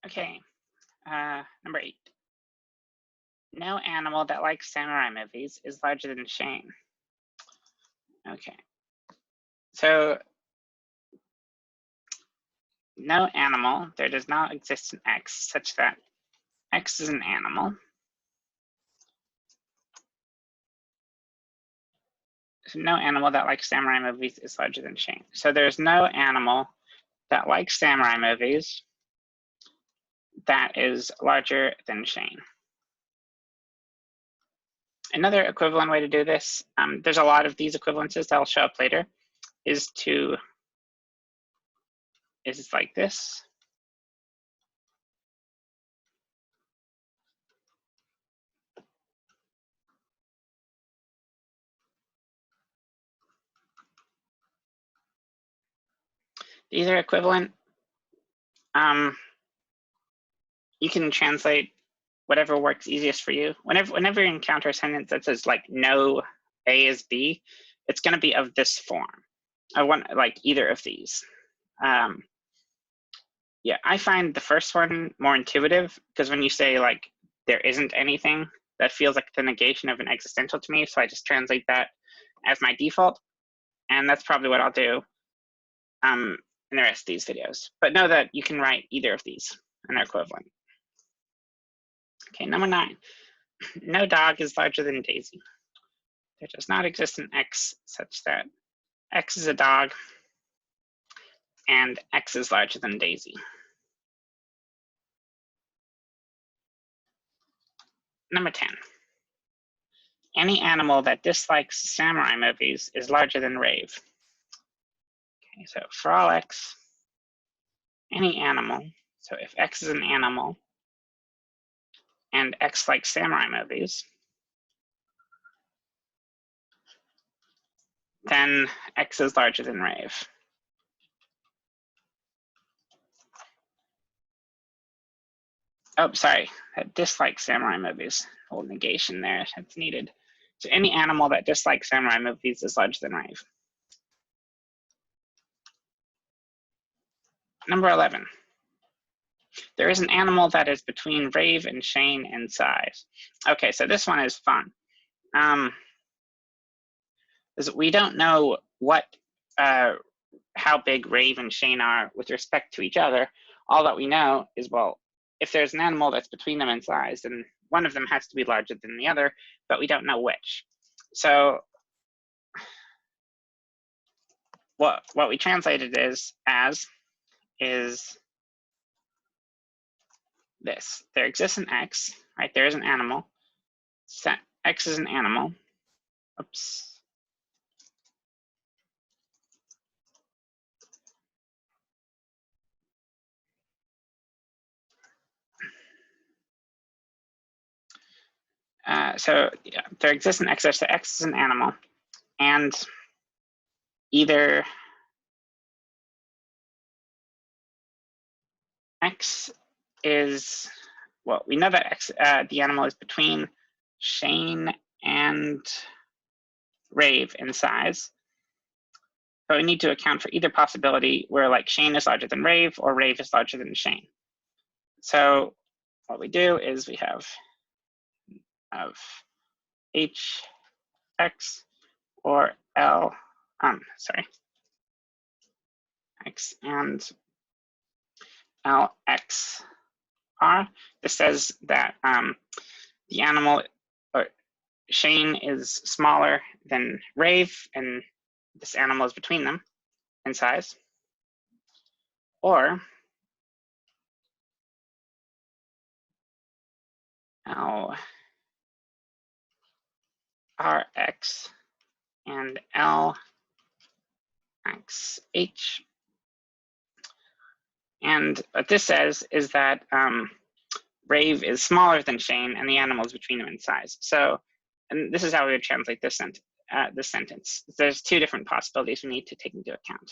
Okay, number 8. No animal that likes samurai movies is larger than Shane. Okay, so no animal, there does not exist an X such that X is an animal. So no animal that likes samurai movies is larger than Shane. So there's no animal that likes samurai movies that is larger than Shane. Another equivalent way to do this, there's a lot of these equivalences that I'll show up later, is like this. These are equivalent. You can translate whatever works easiest for you. Whenever you encounter a sentence that says like no A is B, it's going to be of this form. I want like either of these. Yeah, I find the first one more intuitive because when you say like there isn't anything, that feels like the negation of an existential to me. So I just translate that as my default, and that's probably what I'll do in the rest of these videos. But know that you can write either of these and they're equivalent. Okay, number 9. No dog is larger than Daisy. There does not exist an X such that X is a dog and X is larger than Daisy. Number 10. Any animal that dislikes samurai movies is larger than Rave. Okay, so for all X, any animal, so if X is an animal and X likes samurai movies, then X is larger than Rave. Oh, sorry, that dislikes samurai movies. A little negation there, that's needed. So any animal that dislikes samurai movies is larger than Rave. Number 11. There is an animal that is between Rave and Shane in size. Okay, so this one is fun. We don't know how big Rave and Shane are with respect to each other. All that we know is, well, if there's an animal that's between them in size, then one of them has to be larger than the other, but we don't know which. So what we translated is this. There exists an X, right? There is an animal. X is an animal. Oops. So yeah, there exists an X, so X is an animal, and either X is, well, we know that X, the animal is between Shane and Rave in size, but we need to account for either possibility where like Shane is larger than Rave or Rave is larger than Shane. So what we do is we have of H X or L, X and LX R. This says that the animal, or Shane is smaller than Rave, and this animal is between them in size. Or LRX and LXH. And what this says is that Rave is smaller than Shane and the animal is between them in size. So, and this is how we would translate this sentence. There's 2 different possibilities we need to take into account.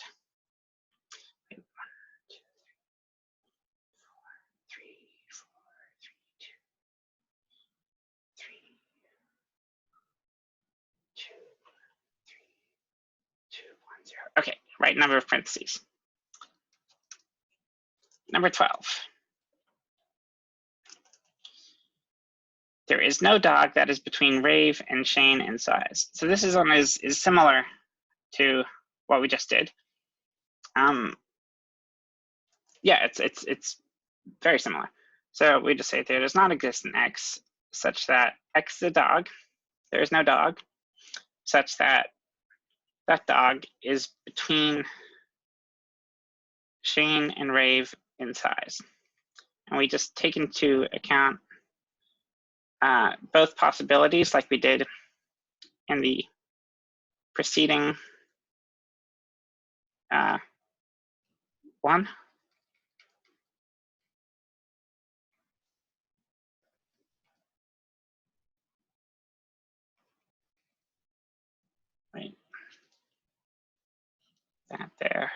1, 2, 3, 4, 3, 2, 3, 2, 3, 2, 1, 0. Okay, right number of parentheses. Number 12. there is no dog that is between Rave and Shane in size. So this is one is similar to what we just did. Yeah, it's very similar. So we just say there does not exist an X such that X is a dog. There is no dog such that that dog is between Shane and Rave in size. And we just take into account both possibilities like we did in the preceding one. Right, that there.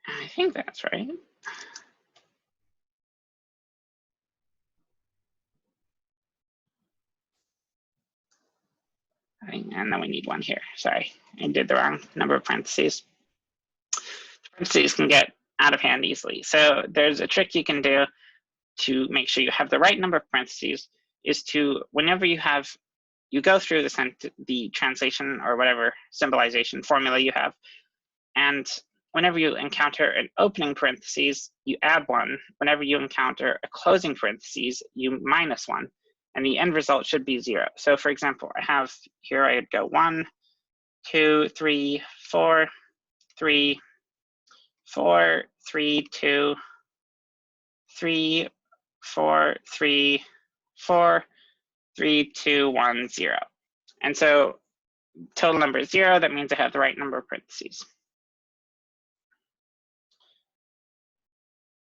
I think that's right. And then we need one here. Sorry, I did the wrong number of parentheses. Parentheses can get out of hand easily. So there's a trick you can do to make sure you have the right number of parentheses is to, whenever you go through the translation or whatever symbolization formula you have, and whenever you encounter an opening parentheses, you add one. Whenever you encounter a closing parentheses, you minus one. And the end result should be 0. So for example, I have here, I'd go 1, 2, 3, 4, 3, 4, 3, 2, 3, 4, 3, 4, 3, 2, 1, 0. And so total number is 0. That means I have the right number of parentheses.